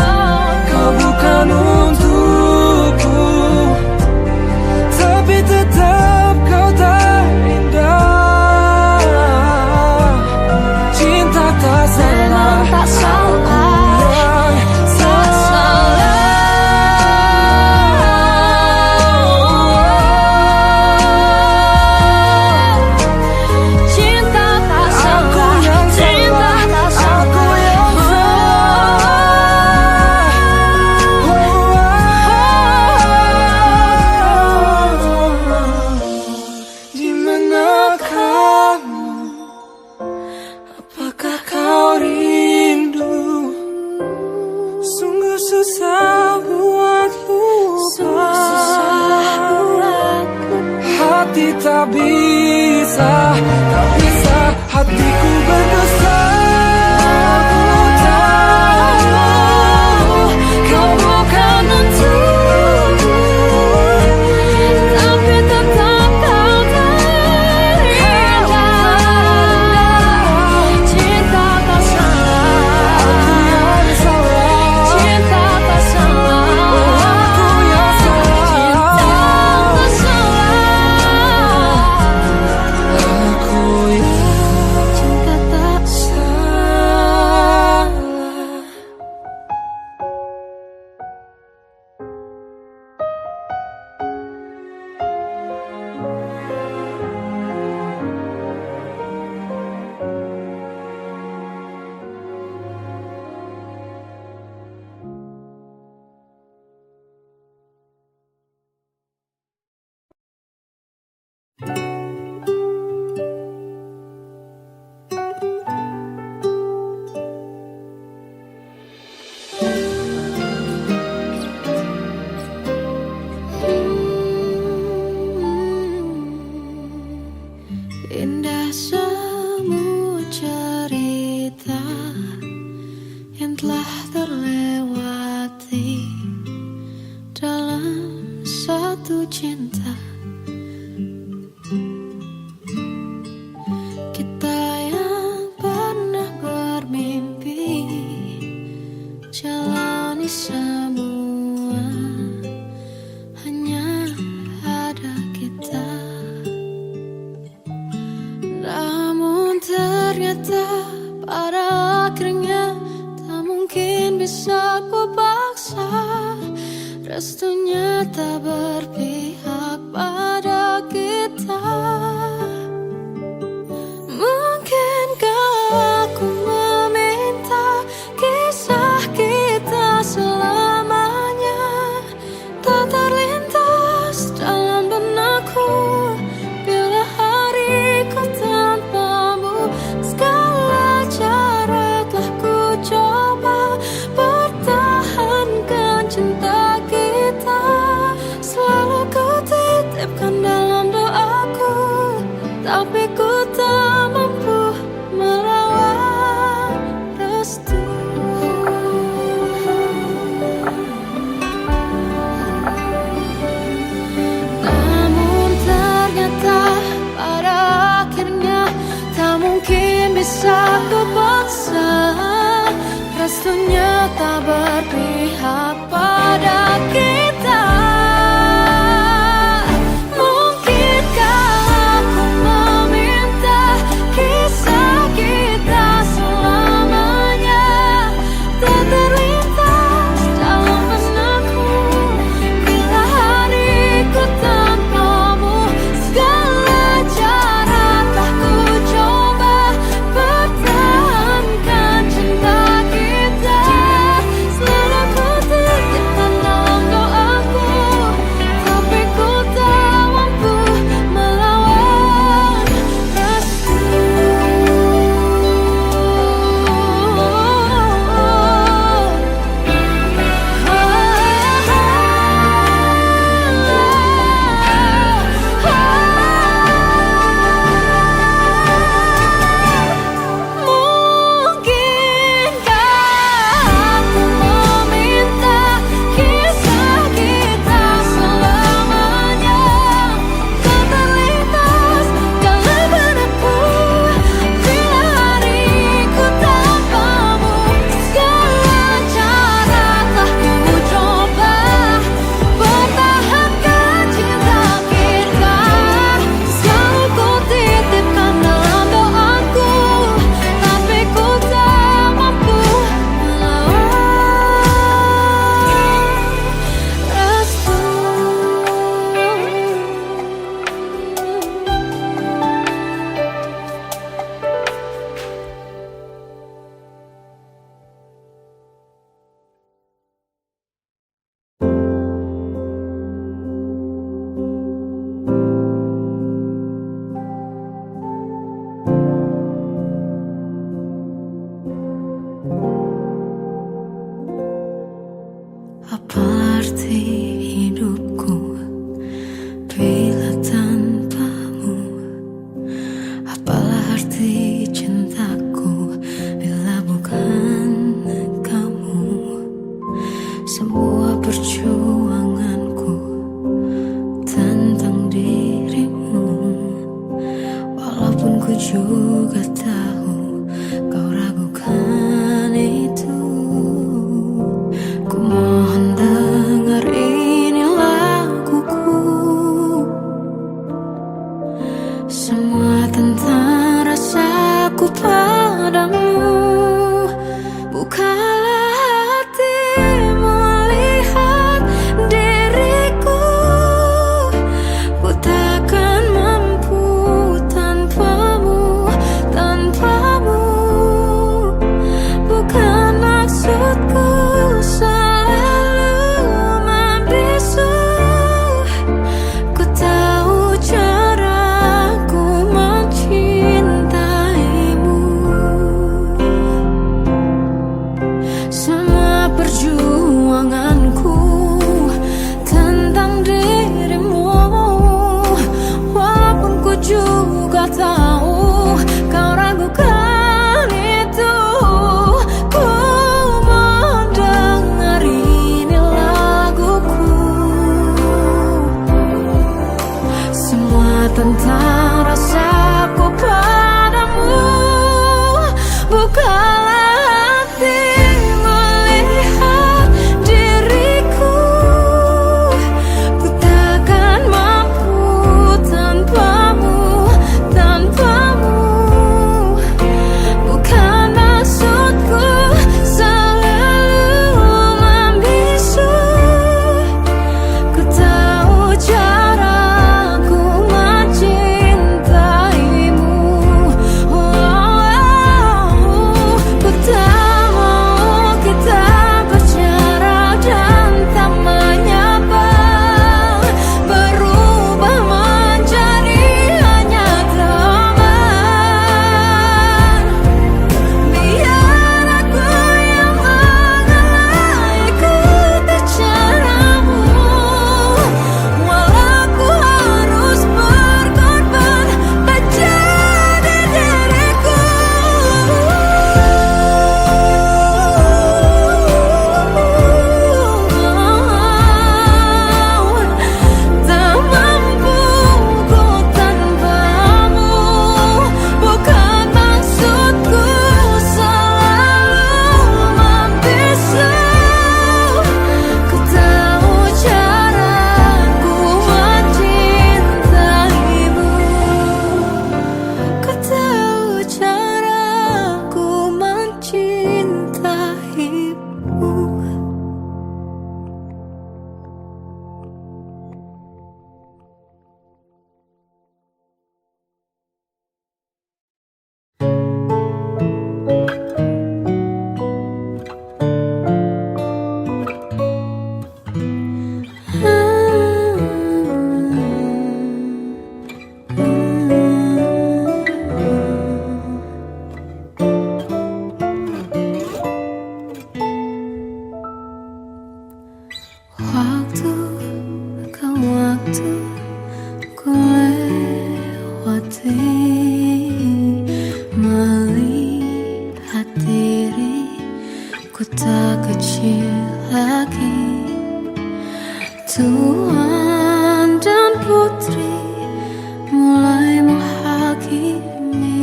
kau bukan untukku, tapi tetap kau terindah. Cinta tak salah, tak salah. yang Tak salah. Cinta tak salah. yang Cinta tak salah, aku yang salah. Di mana kamu? Apakah kau rindu? Sungguh susah buat lupa. Hati tak bisa, hatiku berdosa. Aku tahu Kau bukan untukku, tapi tetap kau terindah. Cinta tak salah. yang salah. Cinta tak salah. Aku yang salah. Tak salah. Aku yang Cinta tak salah. indah semua cerita yang telah terlewati dalam satu cinta. Kita yang pernah bermimpi jalani semua, hanya ada kita. Namun ternyata pada akhirnya tak mungkin bisa ku paksa. Restunya tak berpihak pada kita. Mungkinkah aku meminta kisah kita selamanya tak terlintas dalam benakku bila hariku tanpamu. Segala cara telah ku coba pertahankan cinta kita. Selalu ku titipkan dalam doaku, tapi ku tak mampu merawat restu. Namun ternyata pada akhirnya tak mungkin bisa ku paksa. Restunya tak berpihak pada kita. Mungkinkah aku meminta kisah kita selamanya tak terlihat juga tahu kau ragukan itu. Ku mohon dengar ini laguku, semua tentang rasaku padamu. Bukalah hatimu, lihat diriku. Ku takkan mampu tanpamu, tanpamu. Bukan maksudku selalu membisu. Ku tahu caraku mencintaimu. Semua perjuanganku tentang dirimu, walaupun ku juga tahu kau ragukan itu. Ku mendengar ini laguku, semua tentang rasaku padamu. Bukalah hatimu, lihat diriku. Ku takkan mampu tanpamu, tanpamu. Bukan maksudku selalu membisu. Ku tahu caraku mencintaimu. Ku tak mau kita berjarak dan tak menyapa, berubah menjadi hanya teman. Biar aku yang mengalah, ikuti caramu, walau ku harus berkorban menjadi diriku. Tak mampu ku tanpamu. Bukan maksudku selalu membisu. Ku tahu caraku mencintaimu. Ku tahu caraku mencintaimu. Waktu ke waktu ku lewati, melihat diriku tak kecil lagi. Tuan dan putri mulai menghakimi,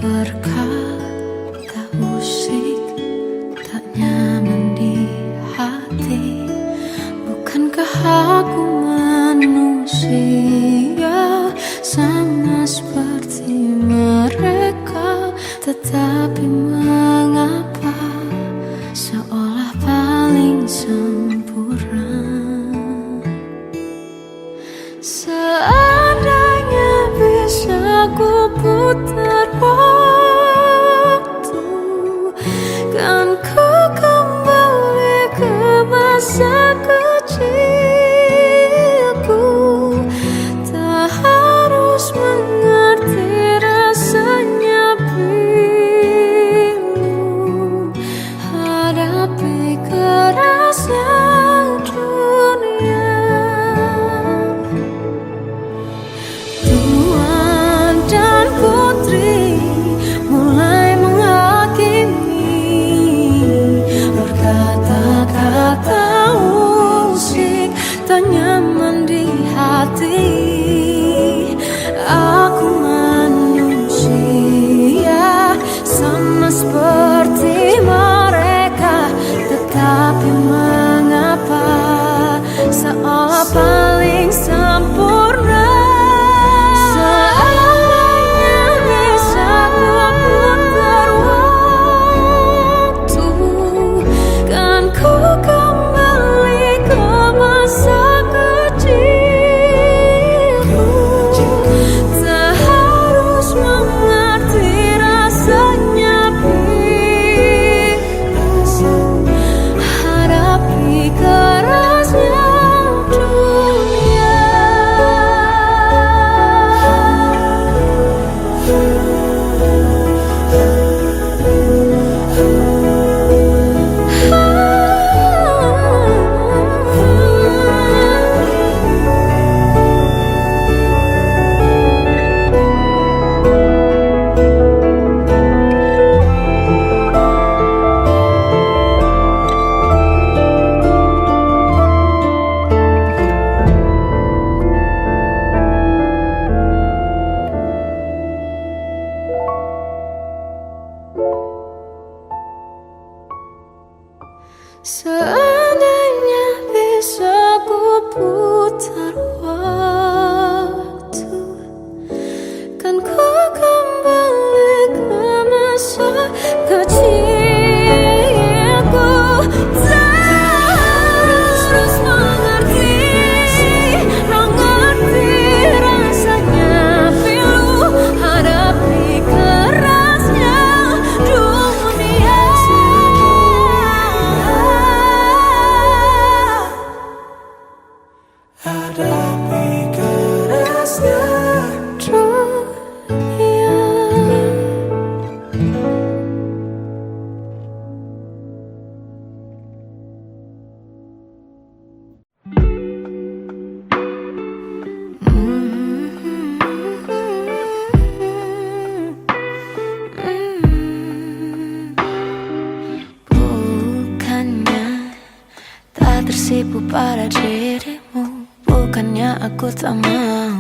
berkata musik tak nyaman di hati. Bukankah aku manusia sama seperti mereka? Tetapi mengapa Seandainya bisa ku putar waktu, kan ku kembali ke masa kecilku. Terus mengerti rasanya pilu hadapi kerasnya dunia. Hadapi kerasnya Dunia. Bukannya tak tersipu pada dirimu, bukannya aku tak mau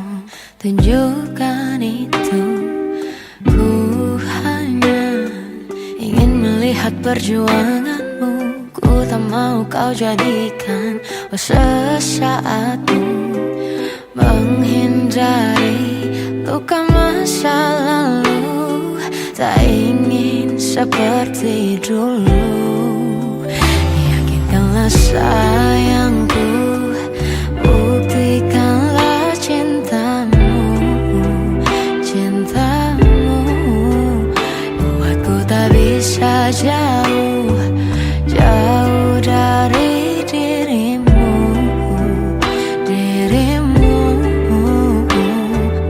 tunjukkan itu. Ku hanya ingin melihat perjuanganmu. Ku tak mau kau jadikan sesaatmu menghindari luka masa lalu. Tak ingin seperti dulu. Yakinkanlah sayangku, buktikanlah cintamu. Cintamu buatku tak bisa jauh, jauh dari dirimu. Dirimu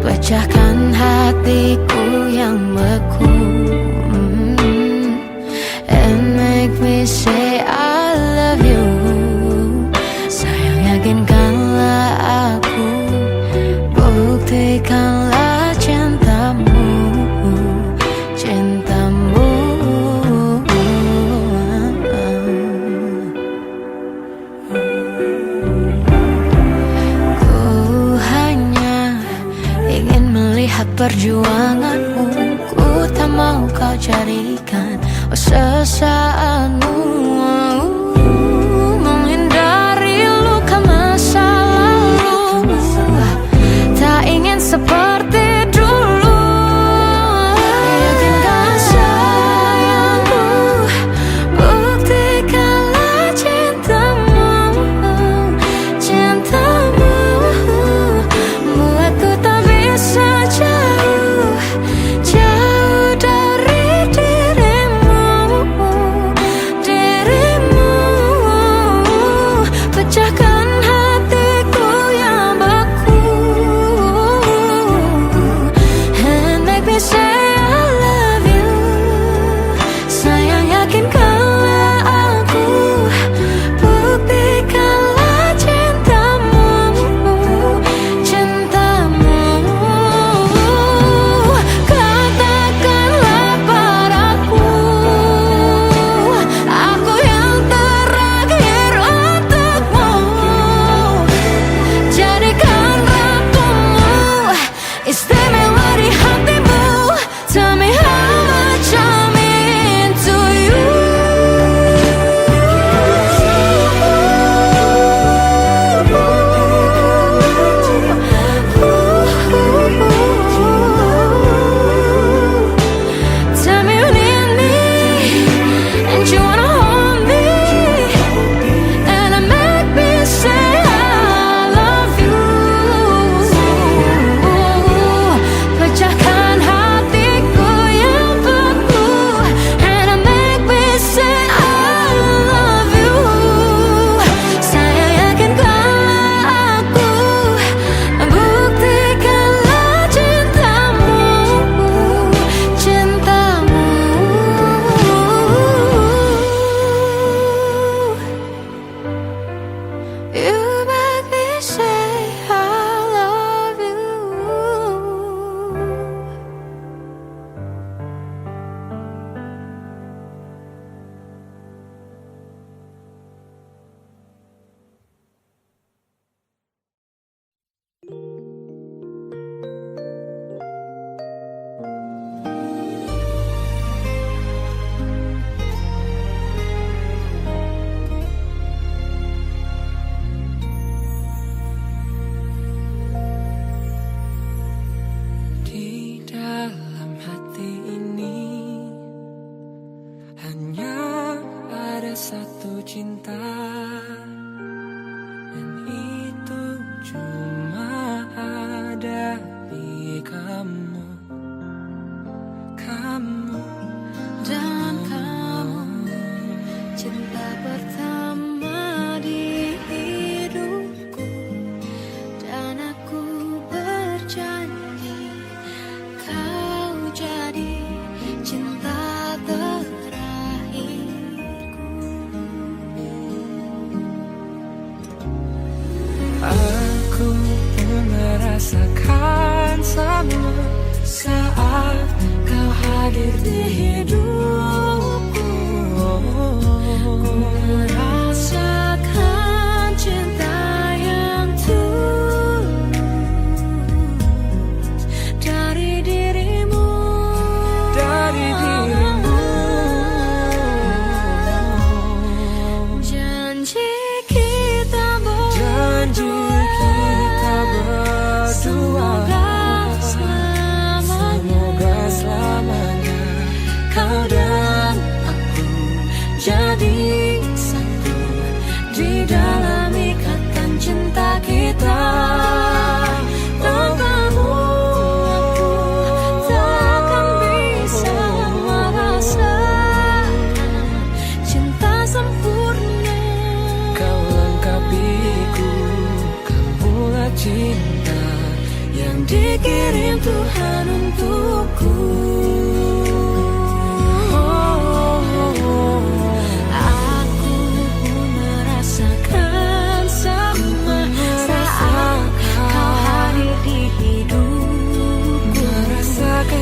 pecahkan hatiku yang beku, and make me say I love you. Sayang, yakinkanlah aku, buktikanlah cintamu. Cintamu. Ku hanya ingin melihat perjuanganmu. Ku tak mau kau jadikan sesaatmu menghindari luka masa lalu. Tak ingin seperti dulu. Yakinkan sayangku, buktikanlah cintamu. Cintamu buatku tak bisa jauh, jauh dari dirimu. Dirimu pecahkan hatiku yang beku, and make me say I love you. Sayang, yakinkanlah aku, buktikanlah cintamu. Cintamu. Katakanlah padaku, aku yang terakhir untukmu. Jadikan ratumu, istimewa di hatimu. Tell me how much I'm into you. Tell me you need me and you wanna hold me, and it make me say I love you. Pecahkan hatiku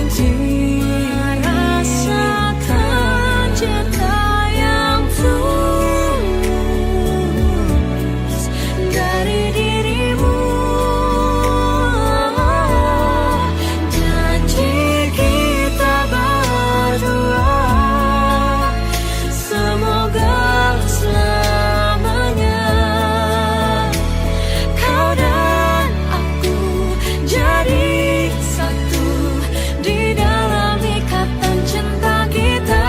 janji merasakan cinta yang tulus dari dirimu. Janji kita berdua, semoga selamanya kau dan aku jadi satu di dalam ikatan cinta kita.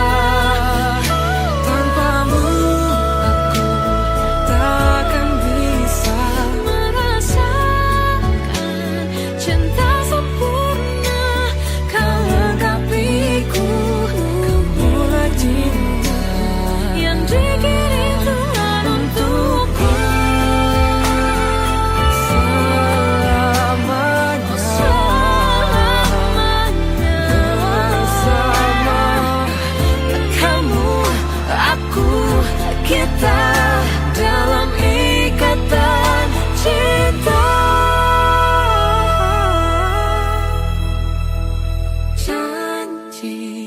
tanpamu aku takkan bisa Merasakan cinta sempurna, kau lengkapiku. mulai cinta Yang dikirim Tuhan untukku. selamanya Selamanya bersama. kamu, aku, kita dalam ikatan cinta. Janji